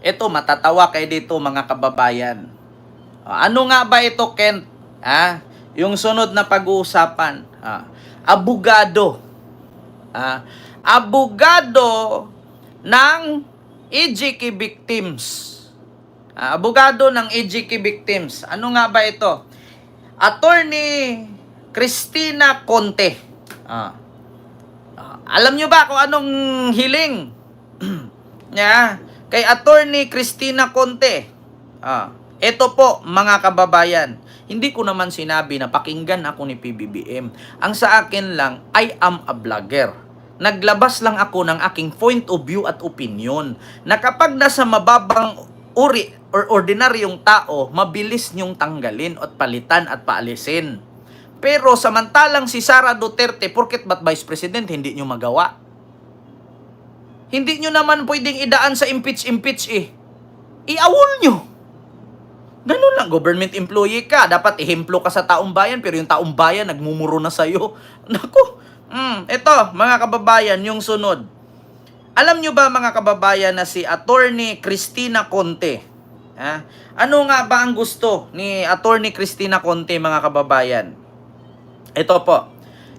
Ito, matatawa kayo dito mga kababayan. Ano nga ba ito, Kent? Yung sunod na pag-uusapan. Abogado. Abogado ng EJK victims. Abogado ng EJK victims. Ano nga ba ito? Attorney Cristina Conte. Alam nyo ba kung anong hiling? Kay Attorney Cristina Conte. Ito po mga kababayan. Hindi ko naman sinabi na pakinggan ako ni PBBM. Ang sa akin lang, I am a vlogger. Naglabas lang ako ng aking point of view at opinion na kapag nasa mababang uri or ordinaryong tao, mabilis niyong tanggalin at palitan at paalisin. Pero samantalang si Sara Duterte, porket ba't Vice President, hindi niyo magawa? Hindi niyo naman pwedeng idaan sa impeach Iawol niyo. Ganun lang, government employee ka, dapat ihemplo ka sa taong bayan, pero yung taong bayan nagmumuro na sa'yo. Naku, ito mga kababayan, yung sunod. Alam nyo ba mga kababayan na si Attorney Cristina Conte? Ano nga ba ang gusto ni Attorney Cristina Conte mga kababayan? Ito po,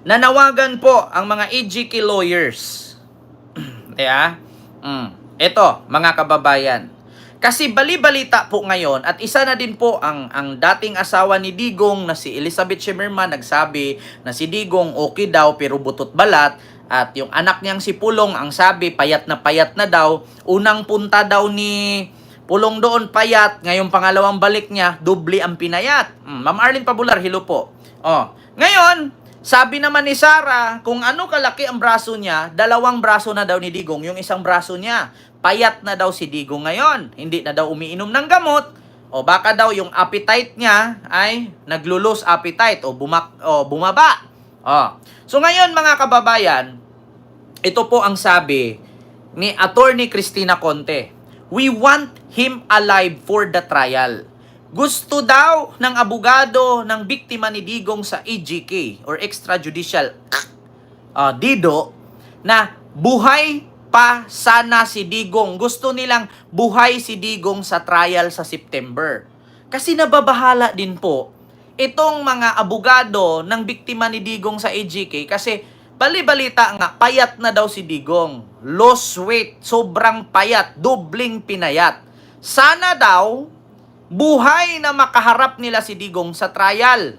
nanawagan po ang mga EJK lawyers. Ito mga kababayan. Kasi bali-balita po ngayon at isa na din po ang dating asawa ni Digong na si Elizabeth Shimerman nagsabi na si Digong okay daw pero butot balat. At yung anak niyang si Pulong ang sabi payat na daw. Unang punta daw ni Pulong doon payat, ngayong pangalawang balik niya doble ang pinayat. Ma'am Arlene Pabular, hello po. Ngayon, sabi naman ni Sara, kung ano kalaki ang braso niya, 2 braso na daw ni Digong, yung isang braso niya. Payat na daw si Digong ngayon. Hindi na daw umiinom ng gamot. O baka daw yung appetite niya ay naglulos appetite o bumaba. So ngayon mga kababayan, ito po ang sabi ni Attorney Cristina Conte. We want him alive for the trial. Gusto daw ng abogado ng biktima ni Digong sa EJK or extrajudicial Dido na buhay pa sana si Digong. Gusto nilang buhay si Digong sa trial sa September. Kasi nababahala din po itong mga abogado ng biktima ni Digong sa EJK kasi bali-balita nga, payat na daw si Digong. Lost weight, sobrang payat, dobling pinayat. Sana daw buhay na makaharap nila si Digong sa trial.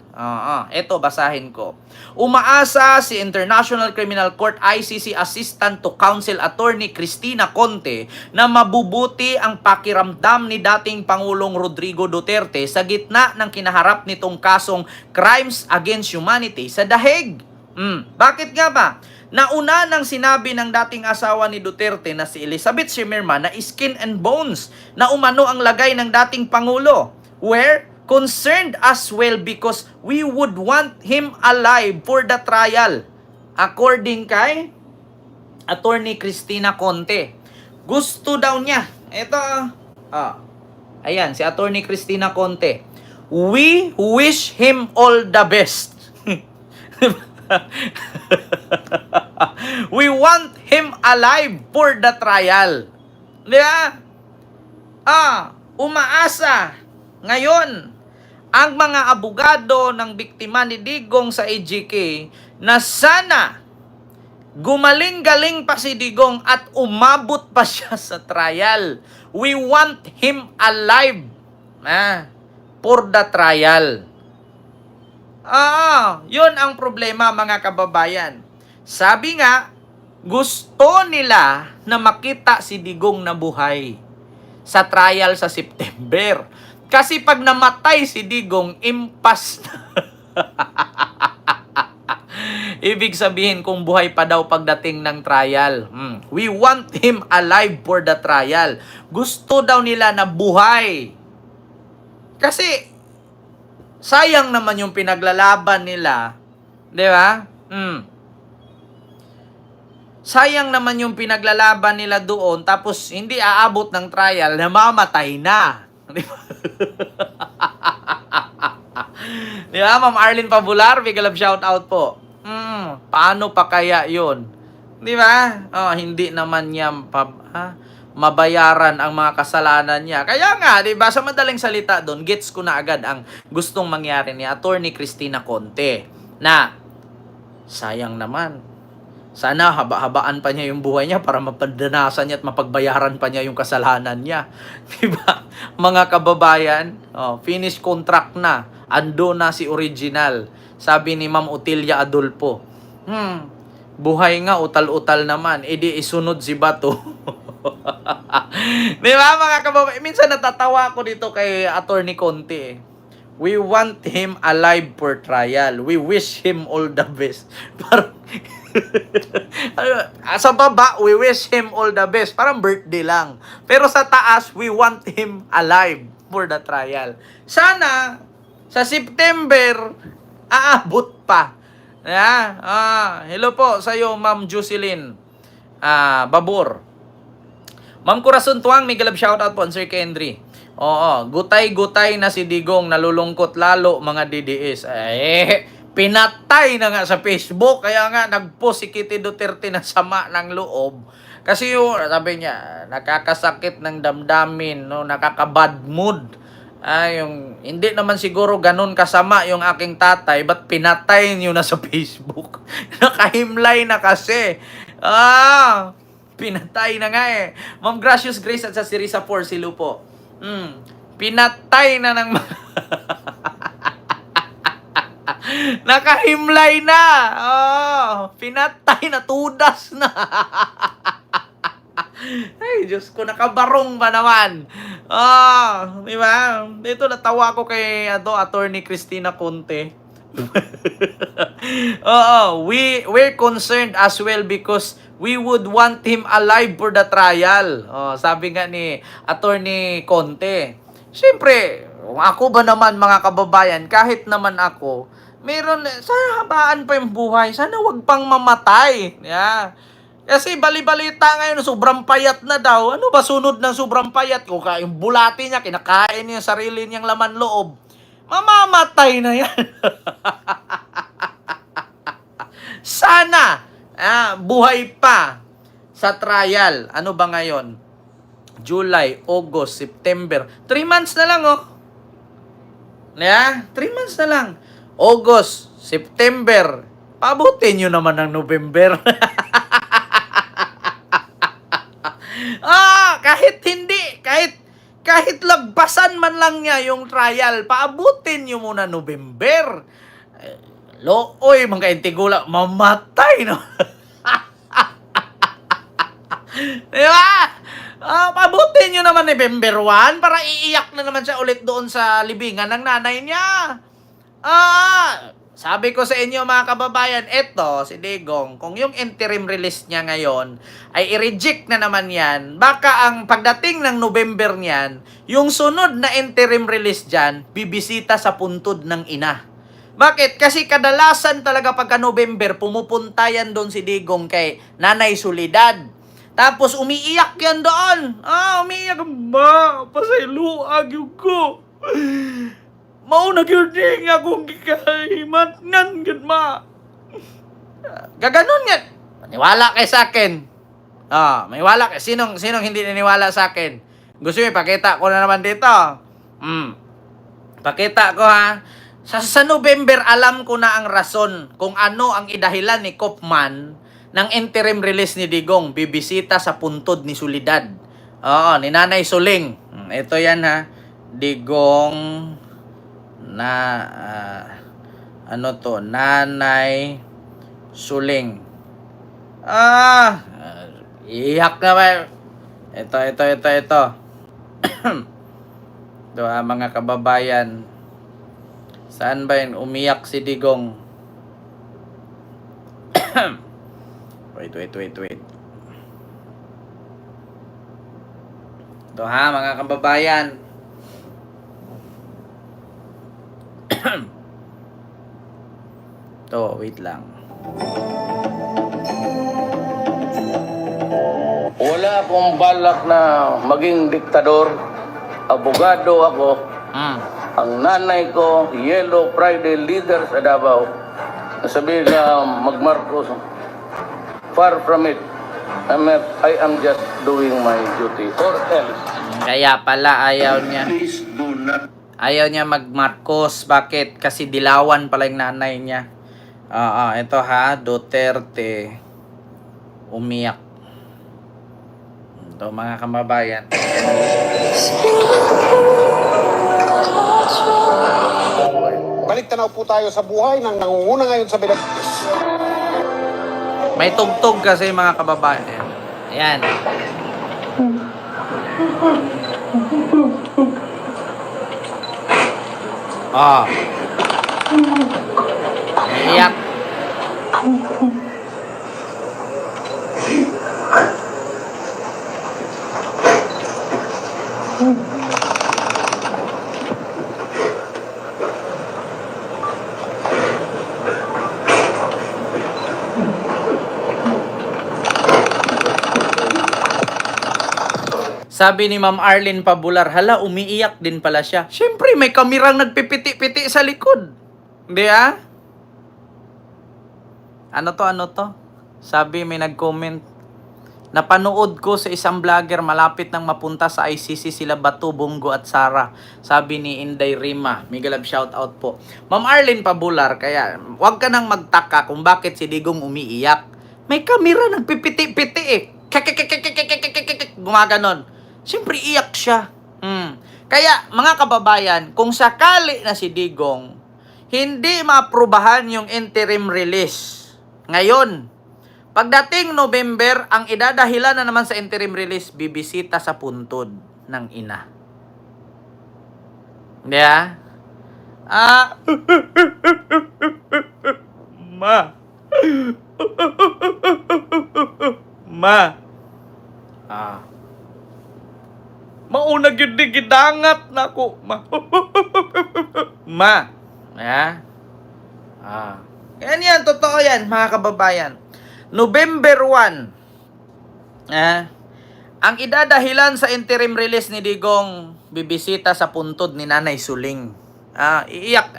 Ito, basahin ko. Umaasa si International Criminal Court ICC Assistant to Counsel Attorney Cristina Conte na mabubuti ang pakiramdam ni dating Pangulong Rodrigo Duterte sa gitna ng kinaharap nitong kasong Crimes Against Humanity sa The Hague. Bakit nga ba? Nauna nang sinabi ng dating asawa ni Duterte na si Elizabeth Shimerman na skin and bones na umano ang lagay ng dating Pangulo. We're concerned as well because we would want him alive for the trial. According kay Attorney Cristina Conte. Gusto daw niya. Ito. Ayan, si Attorney Cristina Conte. We wish him all the best. We want him alive for the trial. Diba? Umaasa ngayon ang mga abogado ng biktima ni Digong sa EJK na sana gumaling-galing pa si Digong at umabot pa siya sa trial. We want him alive for the trial. Yun ang problema mga kababayan. Sabi nga, gusto nila na makita si Digong na buhay sa trial sa September. Kasi pag namatay si Digong, impas na. Ibig sabihin kung buhay pa daw pagdating ng trial. We want him alive for the trial. Gusto daw nila na buhay. Kasi sayang naman yung pinaglalaban nila. Di ba? Sayang naman yung pinaglalaban nila doon tapos hindi aabot ng trial, namamatay na. Di ba? Di ba, Ma'am Arlene Pabular? Big love shout out po. Paano pa kaya yun? Di ba? Hindi naman yan mabayaran ang mga kasalanan niya. Kaya nga, 'di ba, sa madaling salita doon, gets ko na agad ang gustong mangyari ni Attorney Cristina Conte na sayang naman. Sana haba-habaan pa niya yung buhay niya para mapadanasan niya at mapagbayaran pa niya yung kasalanan niya. 'Di ba? Mga kababayan, finish contract na. Ando na si original. Sabi ni Ma'am Otilia Adolfo. Buhay nga utal-utal naman. Edi isunod si Bato. Di ba mga kababayan? Minsan natatawa ako dito kay Attorney Conte. We want him alive for trial. We wish him all the best. Parang sa baba, we wish him all the best. Parang birthday lang. Pero sa taas, we want him alive for the trial. Sana, sa September, aabot pa. Hello po sa iyo, Ma'am Jocelyn Babor. Ma'am Corazon Tuang, may galab shoutout po, Sir Kendry. Oo, gutay-gutay na si Digong, nalulungkot lalo mga DDS. Pinatay na nga sa Facebook, kaya nga nagpost si Kitty Duterte na sama ng loob. Kasi yung, sabi niya, nakakasakit ng damdamin, no, nakaka-bad mood. Yung, hindi naman siguro ganun kasama yung aking tatay, but pinatay niyo na sa Facebook. Nakahimlay na kasi. Pinatay na nga eh. Ma'am Gracious Grace at sa Sirisa 4, si Lupo. Pinatay na ng nakahimlay na. Pinatay na, tudas na. Ay, Diyos ko, nakabarong ba naman? Di ba? Dito natawa ko kay Attorney Cristina Conte. We're concerned as well because we would want him alive for the trial. Sabi nga ni Attorney Conte. Siyempre, ako ba naman mga kababayan, kahit naman ako, sana habaan pa yung buhay, sana wag pang mamatay. Kasi bali-balita ngayon, sobrang payat na daw. Ano ba sunod ng sobrang payat? Kung yung bulati niya, kinakain niya yung sarili niyang laman loob, mamamatay na yan. Sana buhay pa sa trial. Ano ba ngayon? July, August, September. 3 months na lang, 3 months na lang. August, September. Pabutin nyo naman ng November. kahit lagpasan man lang niya yung trial, paabutin nyo muna November. Looy, mga intigula, mamatay, no? Diba? Pabutin nyo naman November 1 para iiyak na naman siya ulit doon sa libingan ng nanay niya. Sabi ko sa inyo mga kababayan, eto, si Digong, kung yung interim release niya ngayon ay i-reject na naman yan, baka ang pagdating ng November niyan, yung sunod na interim release dyan, bibisita sa puntod ng ina. Bakit? Kasi kadalasan talaga pagka November, pumupunta yan doon si Digong kay Nanay Soledad. Tapos umiiyak yan doon. Umiiyak. Ma, pasayluag yung ko. Mauna yun akong gikahimatnan, ma. Gaganon yan. Maniwala kay sa akin. Maniwala kay. Sinong hindi naniwala sa akin? Gusto mo ipakita ko na naman dito. Pakita ko ha. Sa November, alam ko na ang rason kung ano ang idahilan ni Kopman ng interim release ni Digong. Bibisita sa puntod ni Soledad. Ni Nanay Suling. Ito yan ha. Digong Nanay Suling. Iyak na ba? Ito. Ito mga kababayan. Saan ba yun? Umiyak si Digong. Wait. Ito mga kababayan. Ito, wait lang. Wala akong balak na maging diktador. Abogado ako. Ang nanay ko, Yellow Friday leader sa Davao. Sabi na mag-Marcos, far from it. I am just doing my duty. Or else, Kaya pala ayaw niya. please do not. Ayaw niya mag-Marcos. Bakit? Kasi dilawan pala yung nanay niya. Ito ha, Duterte. Umiyak. Ito mga kababayan. Balik tanaw po tayo sa buhay ng nangunguna ngayon sa bilang. May tugtog kasi mga kababayan. Ayan. Iyak. Sabi ni Ma'am Arlene Pabular, hala, umiiyak din pala siya. Siyempre, may kamerang nagpipiti-piti sa likod. Hindi Ano to? Sabi, may nag-comment. Napanood ko sa isang vlogger malapit nang mapunta sa ICC sila Batu, Bongo at Sara. Sabi ni Inday Rima. Mega love shout out po. Ma'am Arlene Pabular, kaya wag ka nang magtaka kung bakit si Digong umiiyak. May kamera nagpipiti-piti eh. Gumaganon. Siyempre iyak siya. Kaya mga kababayan, kung sakali na si Digong hindi maaprubahan yung interim release ngayon, pagdating November, ang idadahilan na naman sa interim release, bibisita sa puntod ng ina. Hindi Maunag yun di gidangat na ko. Yan, totoo yan, mga kababayan. November 1, ang idadahilan sa interim release ni Digong, bibisita sa puntod ni Nanay Suling. Iiyak.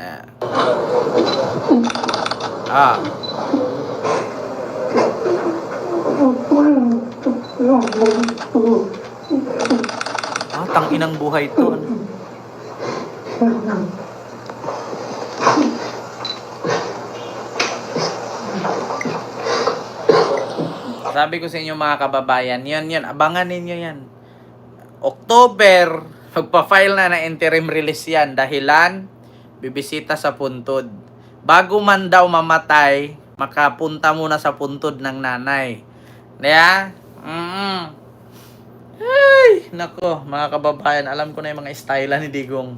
Tanginang buhay to. Sabi ko sa inyo mga kababayan, yan, abangan ninyo yan. October, magpa-file na ng interim release yan. Dahilan, bibisita sa puntod. Bago man daw mamatay, makapunta muna sa puntod ng nanay. Kaya, ay, nako, mga kababayan, alam ko na yung mga style ni Digong.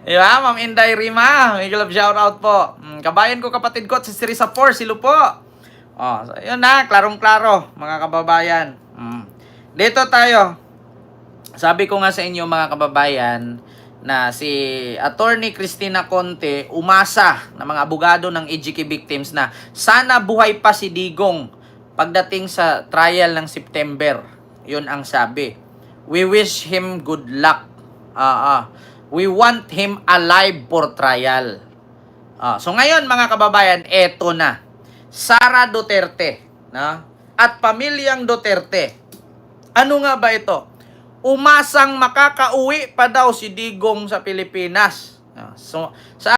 Diba, Ma'am Inday Rima, may love shout out po. Kabayan ko, kapatid ko, si Risa 4, silo po. So, yun na, klarong-klaro, mga kababayan. Dito tayo. Sabi ko nga sa inyo, mga kababayan, na si Attorney Cristina Conte umasa na mga abogado ng EJK victims na sana buhay pa si Digong pagdating sa trial ng September. Yun ang sabi. We wish him good luck. We want him alive for trial. So ngayon mga kababayan, eto na. Sara Duterte, no? At pamilyang Duterte. Ano nga ba ito? Umasang makakauwi pa daw si Digong sa Pilipinas. So sa